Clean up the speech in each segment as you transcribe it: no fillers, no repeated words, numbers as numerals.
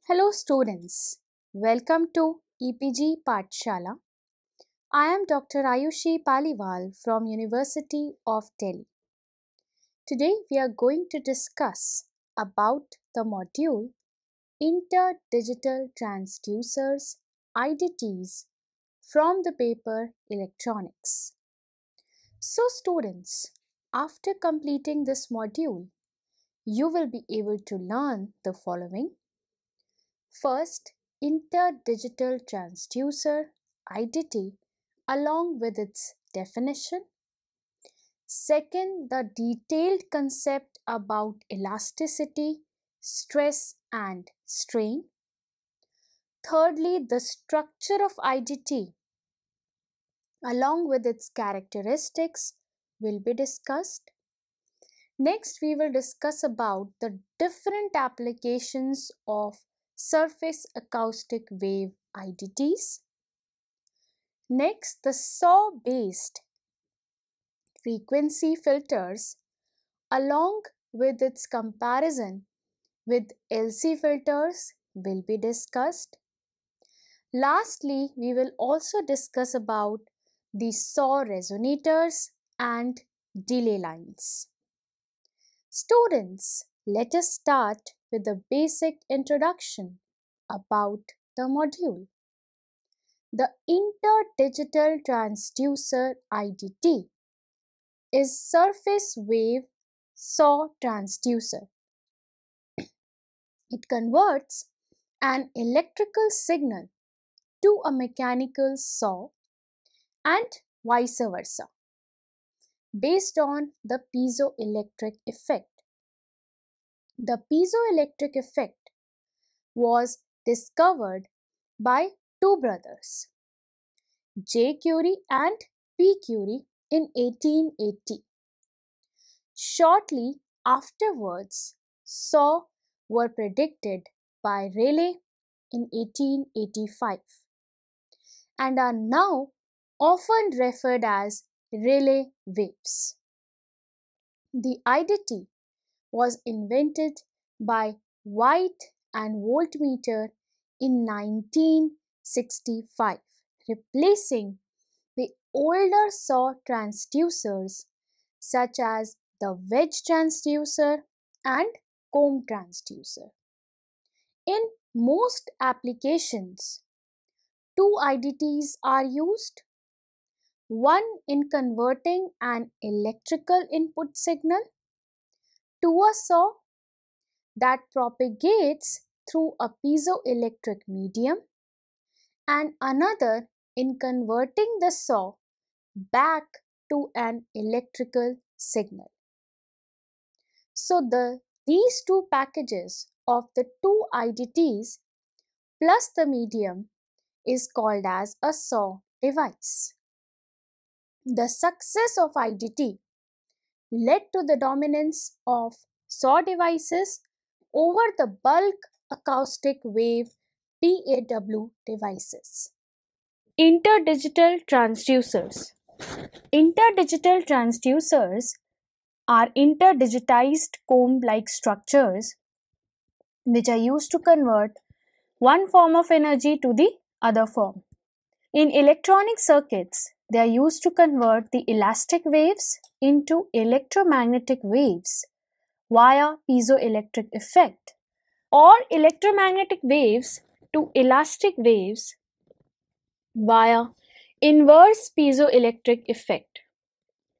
Hello students, welcome to EPG Pathshala. I am Dr. Ayushi Paliwal from University of Delhi. Today we are going to discuss about the module Interdigital Transducers IDTs from the paper Electronics. So students, after completing this module, you will be able to learn the following. First, interdigital transducer IDT along with its definition. Second, the detailed concept about elasticity, stress and strain. Thirdly, the structure of IDT along with its characteristics will be discussed. Next, we will discuss about the different applications of surface acoustic wave IDTs. Next, the SAW-based frequency filters along with its comparison with LC filters will be discussed. Lastly, we will also discuss about the SAW resonators and delay lines. Students, let us start with the basic introduction about the module. The interdigital transducer IDT is surface wave SAW transducer. It converts an electrical signal to a mechanical SAW and vice versa based on the piezoelectric effect. The piezoelectric effect was discovered by two brothers, J. Curie and P. Curie, in 1880. Shortly afterwards, SAW were predicted by Rayleigh in 1885 and are now often referred as Rayleigh waves. The IDT was invented by White and Voltmeter in 1965, replacing the older SAW transducers such as the wedge transducer and comb transducer. In most applications, two IDTs are used, one in converting an electrical input signal to a SAW that propagates through a piezoelectric medium and another in converting the SAW back to an electrical signal. So these two packages of the two IDTs plus the medium is called as a SAW device. The success of IDT led to the dominance of SAW devices over the bulk acoustic wave PAW devices. Interdigital transducers. Interdigital transducers are interdigitized comb-like structures which are used to convert one form of energy to the other form. In electronic circuits, they are used to convert the elastic waves into electromagnetic waves via piezoelectric effect, or electromagnetic waves to elastic waves via inverse piezoelectric effect.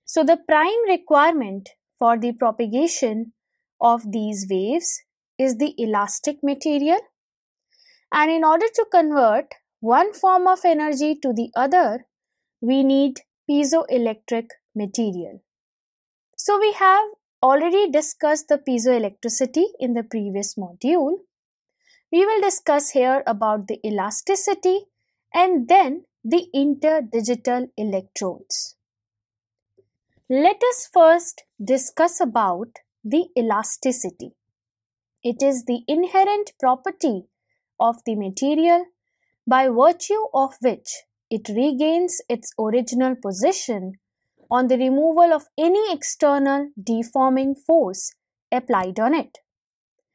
So the prime requirement for the propagation of these waves is the elastic material, and in order to convert one form of energy to the other, we need piezoelectric material. So we have already discussed the piezoelectricity in the previous module. We will discuss here about the elasticity and then the interdigital electrodes. Let us first discuss about the elasticity. It is the inherent property of the material by virtue of which it regains its original position on the removal of any external deforming force applied on it.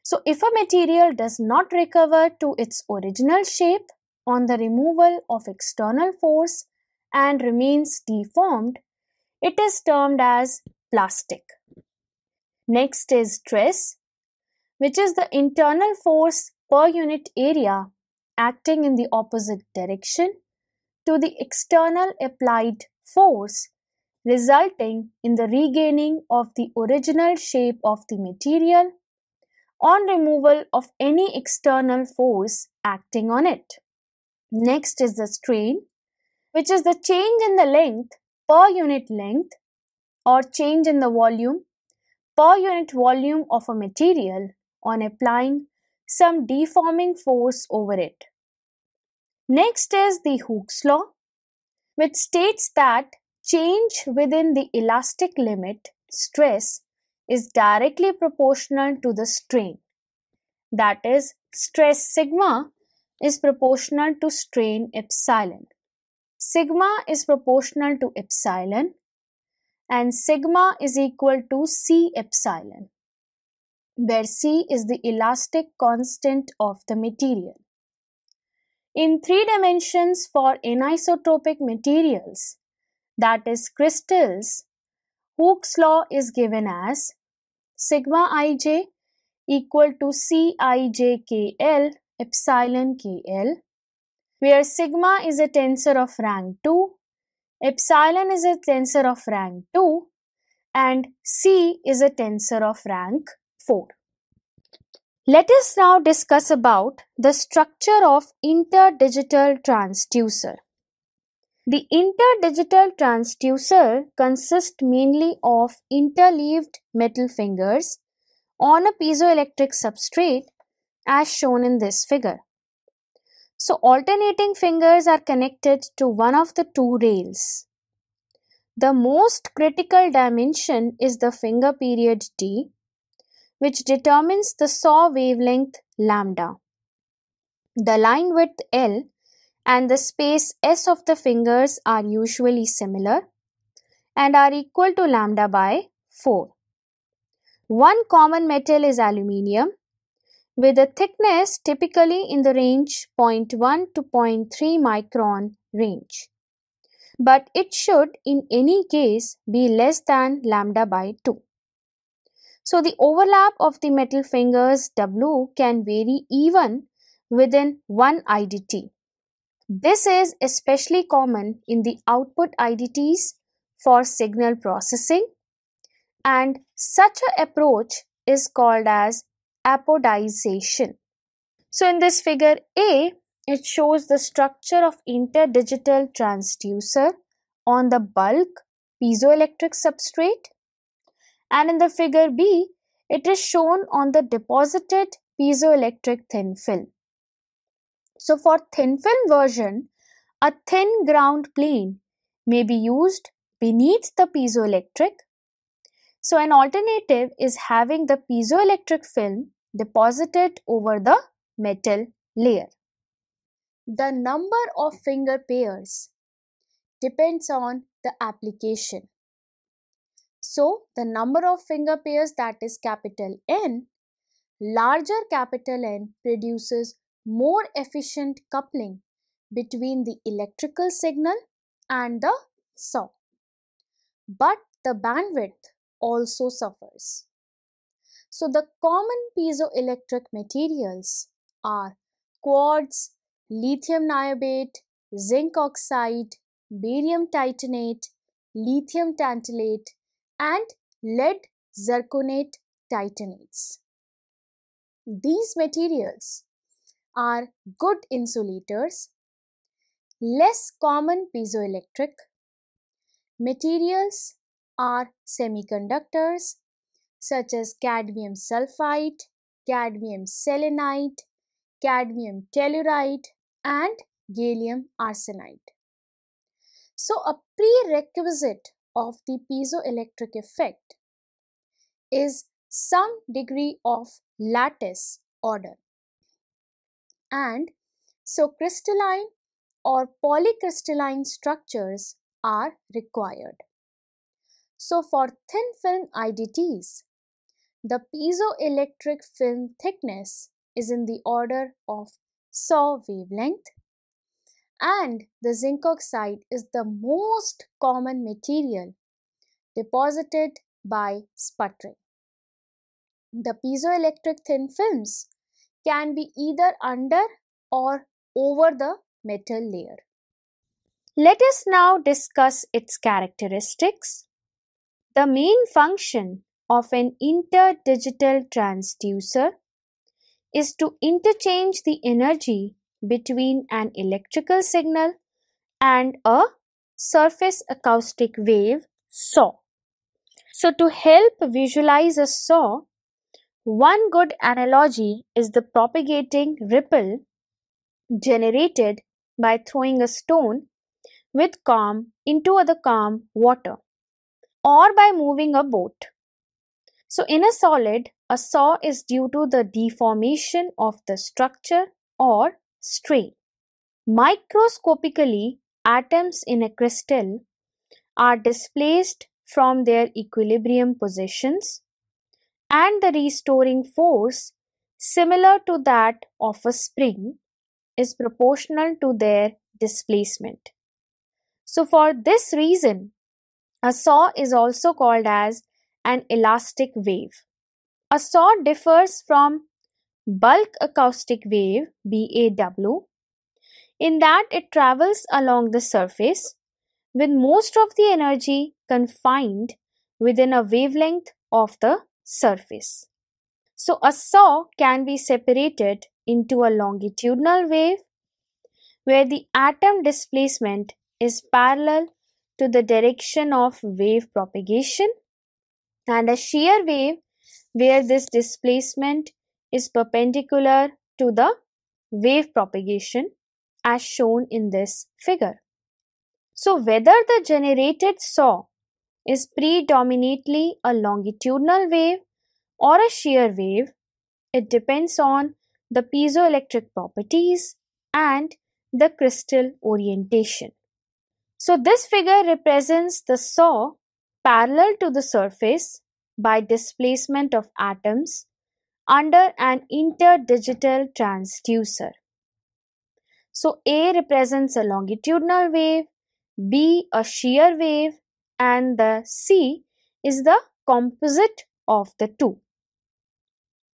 So if a material does not recover to its original shape on the removal of external force and remains deformed, it is termed as plastic. Next is stress, which is the internal force per unit area acting in the opposite direction to the external applied force, resulting in the regaining of the original shape of the material on removal of any external force acting on it. Next is the strain, which is the change in the length per unit length or change in the volume per unit volume of a material on applying some deforming force over it. Next is the Hooke's law, which states that change within the elastic limit stress is directly proportional to the strain. That is, stress sigma is proportional to strain epsilon. Sigma is proportional to epsilon and sigma is equal to C epsilon, where C is the elastic constant of the material. In 3 dimensions for anisotropic materials, that is crystals, Hooke's law is given as sigma ij equal toCijkl epsilon Kl, where sigma is a tensor of rank 2, epsilon is a tensor of rank 2, and C is a tensor of rank 4. Let us now discuss about the structure of interdigital transducer. The interdigital transducer consists mainly of interleaved metal fingers on a piezoelectric substrate as shown in this figure. So alternating fingers are connected to one of the 2 rails. The most critical dimension is the finger period D, which determines the saw wavelength lambda. The line width L and the space S of the fingers are usually similar and are equal to lambda by 4. One common metal is aluminium with a thickness typically in the range 0.1 to 0.3 micron range, but it should in any case be less than lambda by 2. So the overlap of the metal fingers W can vary even within 1 IDT. This is especially common in the output IDTs for signal processing, and such an approach is called as apodization. So in this figure A, it shows the structure of interdigital transducer on the bulk piezoelectric substrate, and in the figure B, it is shown on the deposited piezoelectric thin film. So for thin film version, a thin ground plane may be used beneath the piezoelectric. So an alternative is having the piezoelectric film deposited over the metal layer. The number of finger pairs depends on the application. So the number of finger pairs, that is capital N, larger capital N produces more efficient coupling between the electrical signal and the saw. But the bandwidth also suffers. So the common piezoelectric materials are quartz, lithium niobate, zinc oxide, barium titanate, lithium tantalate, and lead zirconate titanates. These materials are good insulators, less common piezoelectric. Materials are semiconductors such as cadmium sulfide, cadmium selenide, cadmium telluride, and gallium arsenide. So a prerequisite of the piezoelectric effect is some degree of lattice order. And so crystalline or polycrystalline structures are required. So for thin film IDTs, The piezoelectric film thickness is in the order of SAW wavelength, and the zinc oxide is the most common material deposited by sputtering. The piezoelectric thin films can be either under or over the metal layer. Let us now discuss its characteristics. The main function of an interdigital transducer is to interchange the energy between an electrical signal and a surface acoustic wave SAW. So, to help visualize a SAW, one good analogy is the propagating ripple generated by throwing a stone with calm into the calm water, or by moving a boat. So, in a solid, a SAW is due to the deformation of the structure or strain. Microscopically, atoms in a crystal are displaced from their equilibrium positions, and the restoring force, similar to that of a spring, is proportional to their displacement. So, for this reason, a SAW is also called as an elastic wave. A SAW differs from bulk acoustic wave BAW in that it travels along the surface with most of the energy confined within a wavelength of the surface. So, a SAW can be separated into a longitudinal wave where the atom displacement is parallel to the direction of wave propagation, and a shear wave where this displacement is perpendicular to the wave propagation as shown in this figure. So, whether the generated SAW is predominantly a longitudinal wave or a shear wave, it depends on the piezoelectric properties and the crystal orientation. So, this figure represents the SAW parallel to the surface by displacement of atoms under an interdigital transducer. So, A represents a longitudinal wave, B a shear wave, and the C is the composite of the two.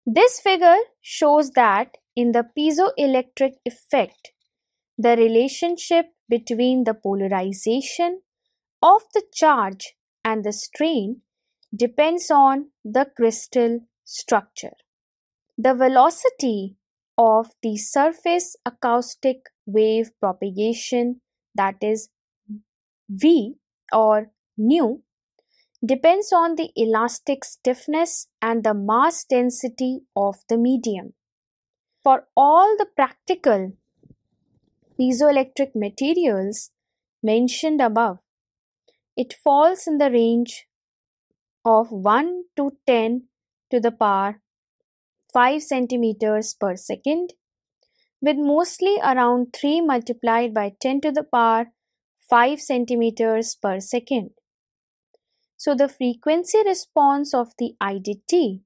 This figure shows that in the piezoelectric effect, the relationship between the polarization of the charge and the strain depends on the crystal structure. The velocity of the surface acoustic wave propagation, that is V or nu, depends on the elastic stiffness and the mass density of the medium. For all the practical piezoelectric materials mentioned above, it falls in the range of 1 to 10 to the power 5 centimeters per second, with mostly around 3 multiplied by 10 to the power 5 centimeters per second. So, the frequency response of the IDT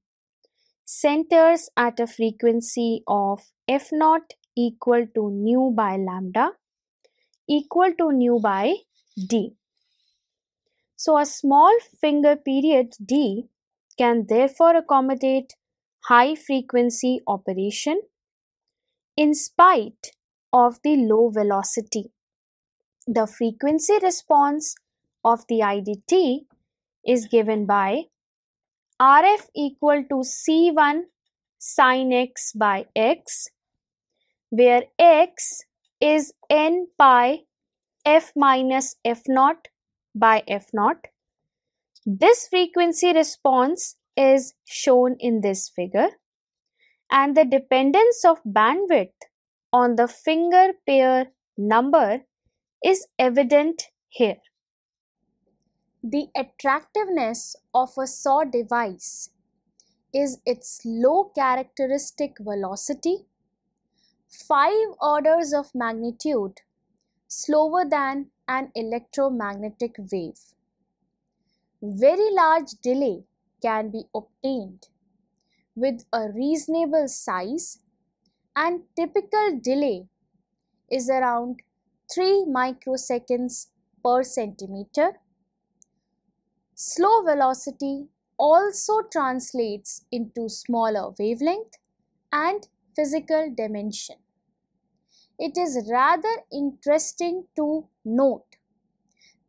centers at a frequency of F0 equal to nu by lambda equal to nu by d. So, a small finger period d can therefore accommodate high frequency operation in spite of the low velocity. The frequency response of the IDT is given by RF equal to C1 sin x by x, where x is n pi f minus f0 by f0. This frequency response is shown in this figure, and the dependence of bandwidth on the finger pair number is evident here. The attractiveness of a SAW device is its low characteristic velocity, 5 orders of magnitude slower than an electromagnetic wave. Very large delay can be obtained with a reasonable size, and typical delay is around 3 microseconds per centimeter. Slow velocity also translates into smaller wavelength and physical dimension. It is rather interesting to note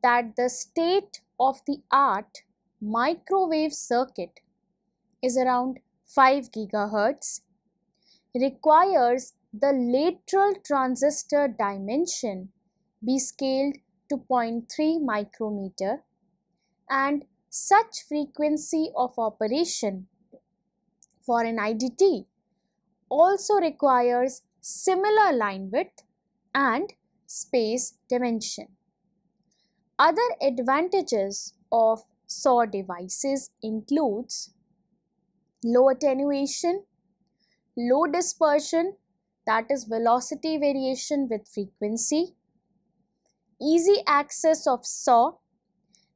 that the state-of-the-art microwave circuit is around 5 GHz, requires the lateral transistor dimension be scaled to 0.3 micrometer, and such frequency of operation for an IDT also requires similar line width and space dimension. Other advantages of SAW devices includes low attenuation, low dispersion, that is velocity variation with frequency, easy access of SAW,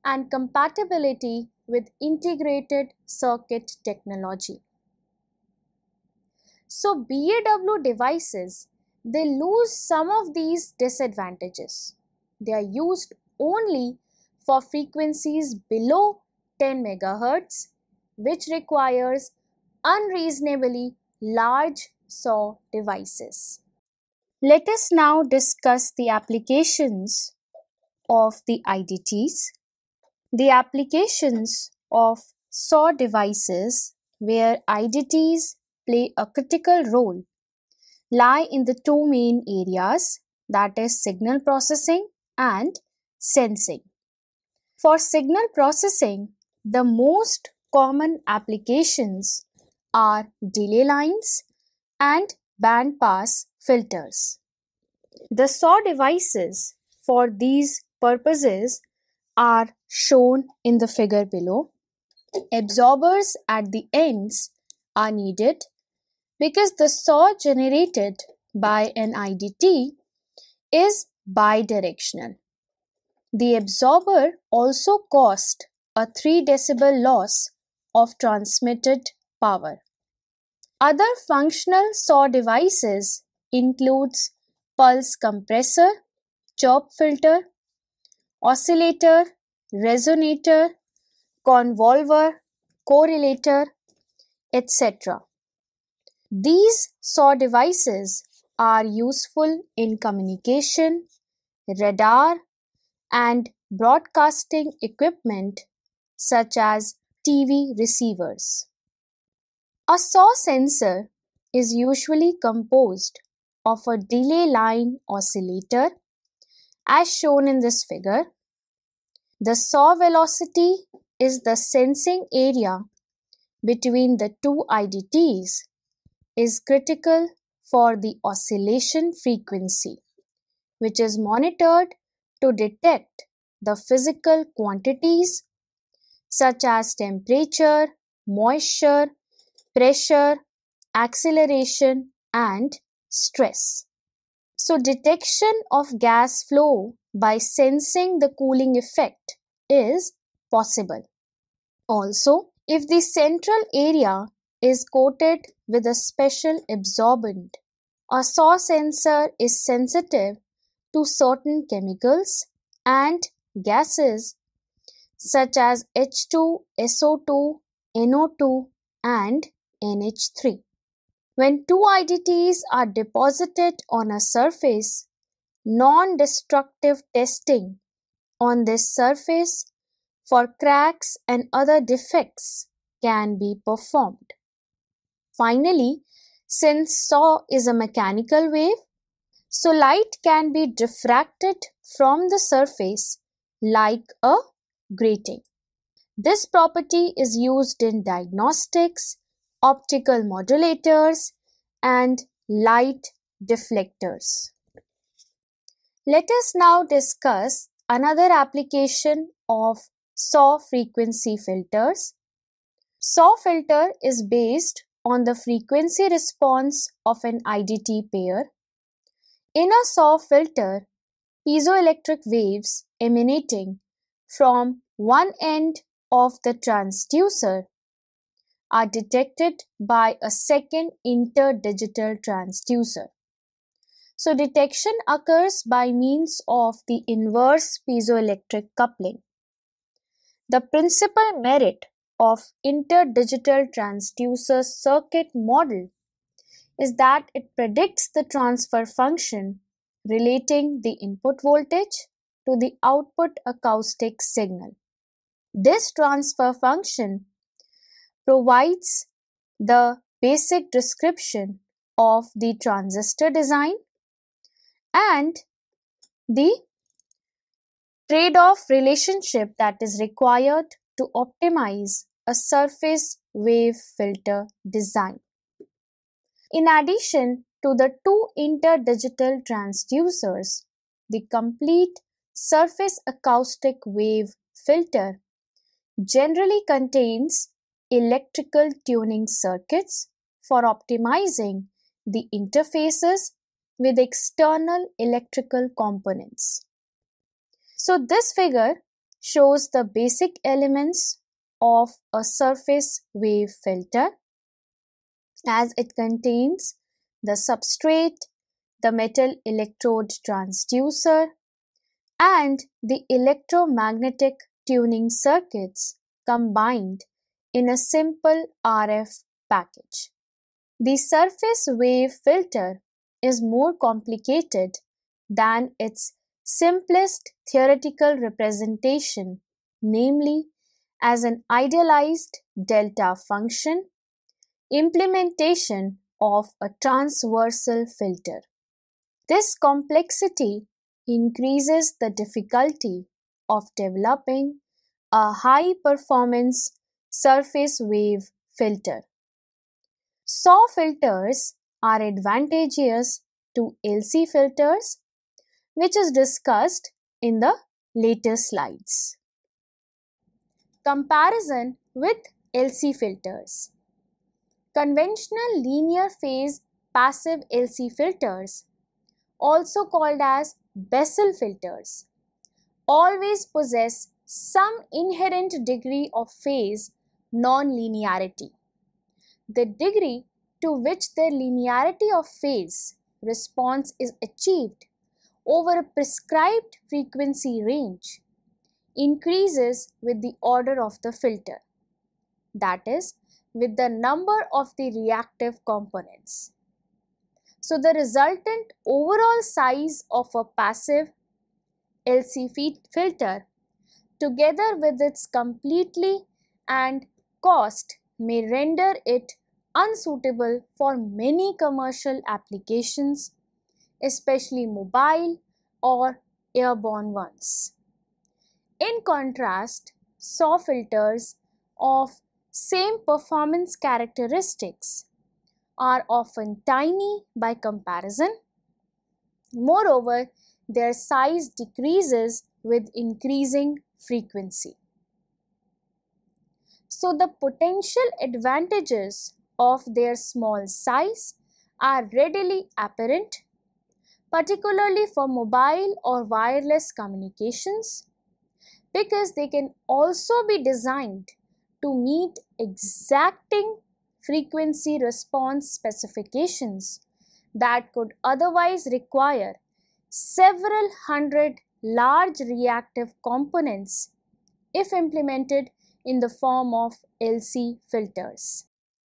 and compatibility with integrated circuit technology. So BAW devices, they lose some of these disadvantages. They are used only for frequencies below 10 MHz, which requires unreasonably large SAW devices. Let us now discuss the applications of the IDTs. The applications of SAW devices where IDTs play a critical role lie in the two main areas, that is signal processing and sensing. For signal processing, the most common applications are delay lines and bandpass filters. The SAW devices for these purposes are shown in the figure below. Absorbers at the ends are needed because the SAW generated by an IDT is bidirectional. The absorber also caused a 3 decibel loss of transmitted power. Other functional SAW devices includes pulse compressor, chirp filter, oscillator, resonator, convolver, correlator, etc. These SAW devices are useful in communication, radar, and broadcasting equipment such as TV receivers. A SAW sensor is usually composed of a delay line oscillator as shown in this figure. The SAW velocity is the sensing area between the two IDTs is critical for the oscillation frequency, which is monitored to detect the physical quantities such as temperature, moisture, pressure, acceleration, and stress. So detection of gas flow by sensing the cooling effect is possible. Also, if the central area is coated with a special absorbent, a SAW sensor is sensitive to certain chemicals and gases such as H2, SO2, NO2, and NH3. When two IDTs are deposited on a surface, non-destructive testing on this surface for cracks and other defects can be performed. Finally, since SAW is a mechanical wave, so light can be diffracted from the surface like a grating. This property is used in diagnostics, optical modulators, and light deflectors. Let us now discuss another application of SAW frequency filters. SAW filter is based on the frequency response of an IDT pair. In a SAW filter, piezoelectric waves emanating from one end of the transducer are detected by a second interdigital transducer. So detection occurs by means of the inverse piezoelectric coupling. The principal merit of interdigital transducer circuit model is that it predicts the transfer function relating the input voltage to the output acoustic signal. This transfer function provides the basic description of the transistor design and the trade-off relationship that is required to optimize a surface wave filter design. In addition to the two interdigital transducers, the complete surface acoustic wave filter generally contains electrical tuning circuits for optimizing the interfaces with external electrical components. So this figure shows the basic elements of a surface wave filter, as it contains the substrate, the metal electrode transducer, and the electromagnetic tuning circuits combined in a simple RF package. The surface wave filter is more complicated than its simplest theoretical representation, namely as an idealized delta function implementation of a transversal filter. This complexity increases the difficulty of developing a high-performance surface wave filter. SAW filters are advantageous to LC filters, which is discussed in the later slides. Comparison with LC filters. Conventional linear phase passive LC filters, also called as Bessel filters, always possess some inherent degree of phase non-linearity. The degree to which their linearity of phase response is achieved over a prescribed frequency range increases with the order of the filter, that is, with the number of the reactive components. So the resultant overall size of a passive LC filter, together with its complexity and cost, may render it unsuitable for many commercial applications, especially mobile or airborne ones. In contrast, SAW filters of same performance characteristics are often tiny by comparison. Moreover, their size decreases with increasing frequency. So the potential advantages of their small size are readily apparent, particularly for mobile or wireless communications, because they can also be designed to meet exacting frequency response specifications that could otherwise require several hundred large reactive components if implemented in the form of LC filters.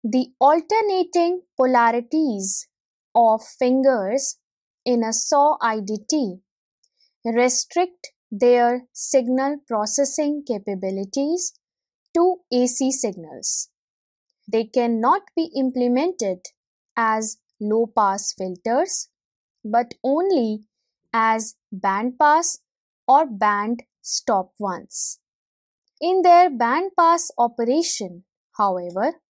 The alternating polarities of fingers in a SAW IDT restrict their signal processing capabilities to AC signals. They cannot be implemented as low-pass filters, but only as band-pass or band-stop ones. In their band-pass operation, however,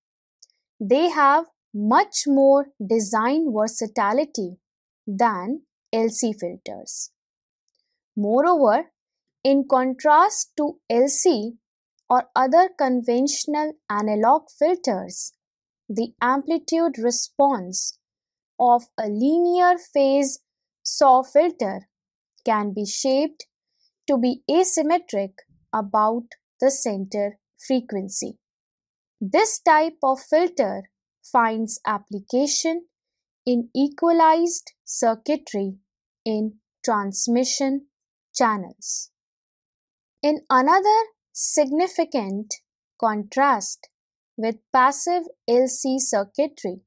they have much more design versatility than LC filters. Moreover, in contrast to LC or other conventional analog filters, the amplitude response of a linear phase SAW filter can be shaped to be asymmetric about the center frequency. This type of filter finds application in equalized circuitry in transmission channels. In another significant contrast with passive LC circuitry,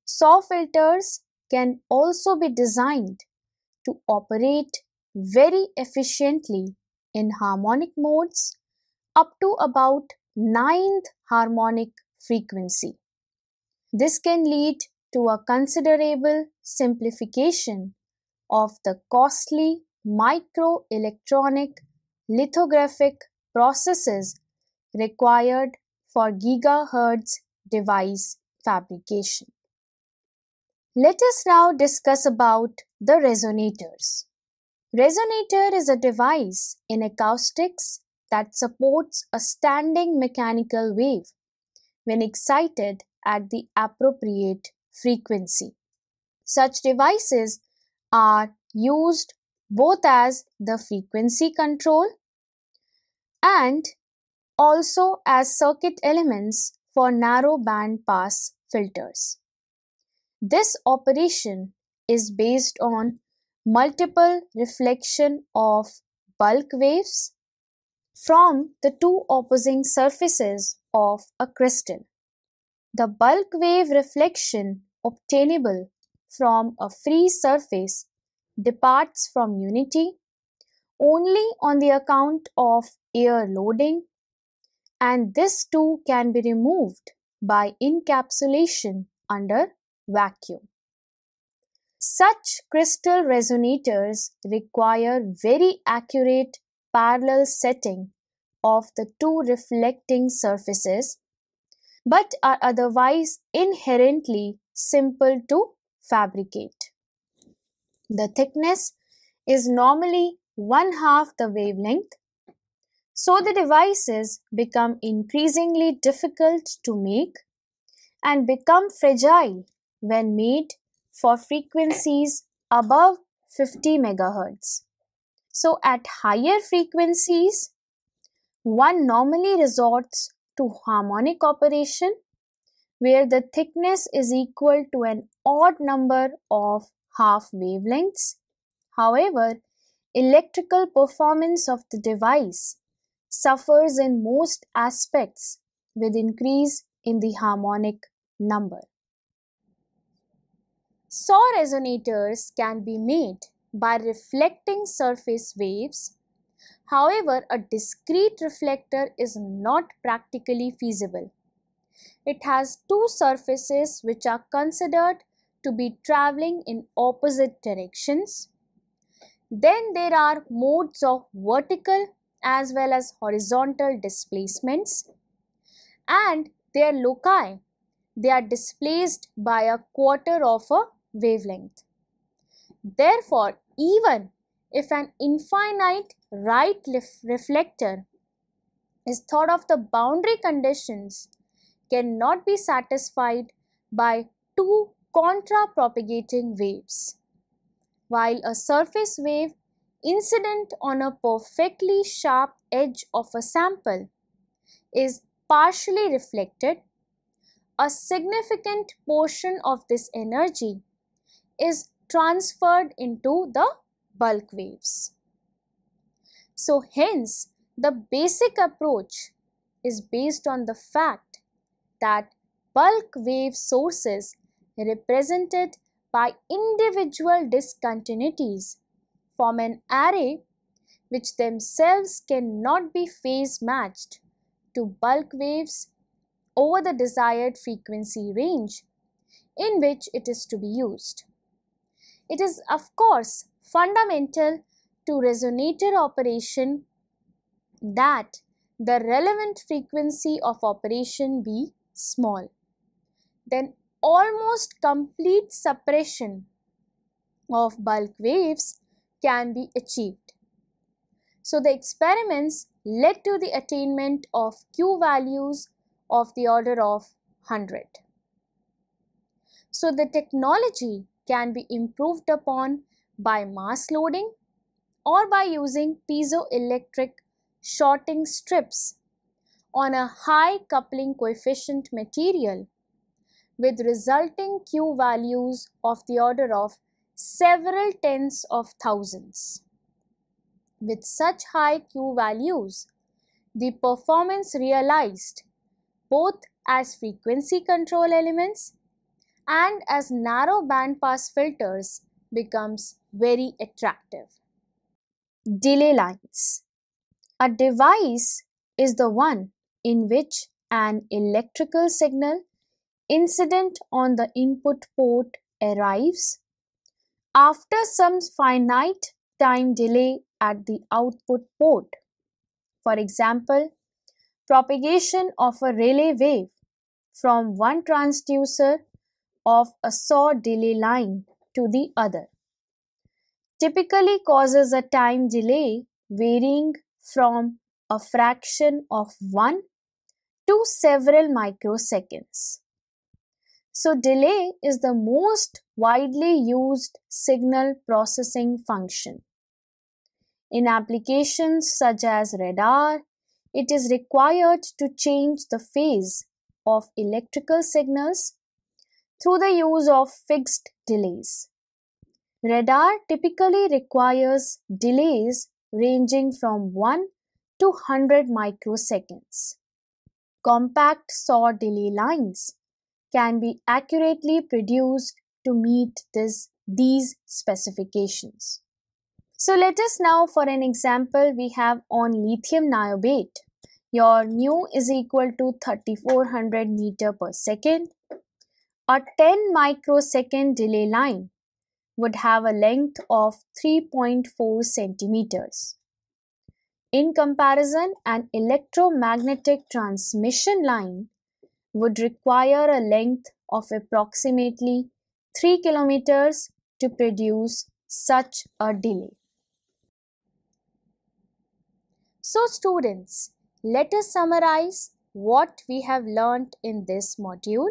SAW filters can also be designed to operate very efficiently in harmonic modes up to about 9th harmonic frequency. This can lead to a considerable simplification of the costly microelectronic lithographic processes required for gigahertz device fabrication. Let us now discuss about the resonators. Resonator is a device in acoustics that supports a standing mechanical wave when excited at the appropriate frequency. Such devices are used both as the frequency control and also as circuit elements for narrow band pass filters. This operation is based on multiple reflection of bulk waves from the two opposing surfaces of a crystal. The bulk wave reflection obtainable from a free surface departs from unity only on the account of air loading, and this too can be removed by encapsulation under vacuum. Such crystal resonators require very accurate parallel setting of the two reflecting surfaces, but are otherwise inherently simple to fabricate. The thickness is normally 1/2 the wavelength, so the devices become increasingly difficult to make and become fragile when made for frequencies above 50 MHz. So at higher frequencies, one normally resorts to harmonic operation where the thickness is equal to an odd number of half wavelengths. However, electrical performance of the device suffers in most aspects with increase in the harmonic number. SAW resonators can be made by reflecting surface waves. However, a discrete reflector is not practically feasible. It has two surfaces which are considered to be traveling in opposite directions. Then there are modes of vertical as well as horizontal displacements, and their loci, they are displaced by a quarter of a wavelength. Therefore, even if an infinite right reflector is thought of, the boundary conditions cannot be satisfied by two contra-propagating waves. While a surface wave incident on a perfectly sharp edge of a sample is partially reflected, a significant portion of this energy is transferred into the bulk waves. So hence, the basic approach is based on the fact that bulk wave sources represented by individual discontinuities form an array which themselves cannot be phase matched to bulk waves over the desired frequency range in which it is to be used. It is of course fundamental to resonator operation that the relevant frequency of operation be small. Then almost complete suppression of bulk waves can be achieved. So the experiments led to the attainment of Q values of the order of 100. So the technology can be improved upon by mass loading or by using piezoelectric shorting strips on a high coupling coefficient material with resulting Q values of the order of several tens of thousands. With such high Q values, the performance realized both as frequency control elements and as narrow bandpass filters becomes very attractive. Delay lines. A device is the one in which an electrical signal incident on the input port arrives after some finite time delay at the output port. For example, propagation of a relay wave from one transducer of a SAW delay line to the other typically causes a time delay varying from a fraction of 1 to several microseconds. So delay is the most widely used signal processing function. In applications such as radar, it is required to change the phase of electrical signals through the use of fixed delays. Radar typically requires delays ranging from 1 to 100 microseconds. Compact SAW delay lines can be accurately produced to meet these specifications. So let us now, for an example, we have on lithium niobate. Your nu is equal to 3400 meter per second. A 10 microsecond delay line would have a length of 3.4 centimeters. In comparison, an electromagnetic transmission line would require a length of approximately 3 kilometers to produce such a delay. So students, let us summarize what we have learnt in this module.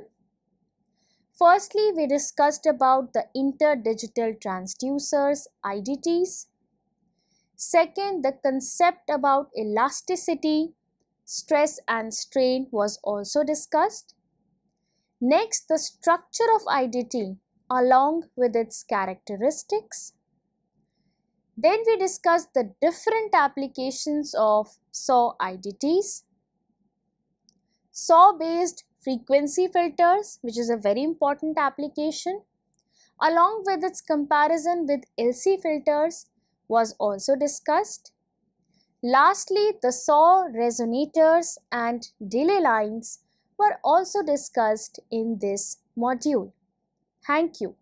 Firstly, we discussed about the interdigital transducers, IDTs. Second, the concept about elasticity, stress and strain was also discussed. Next, the structure of IDT along with its characteristics. Then we discussed the different applications of SAW IDTs. SAW based frequency filters, which is a very important application, along with its comparison with LC filters was also discussed. Lastly, the SAW resonators and delay lines were also discussed in this module. Thank you.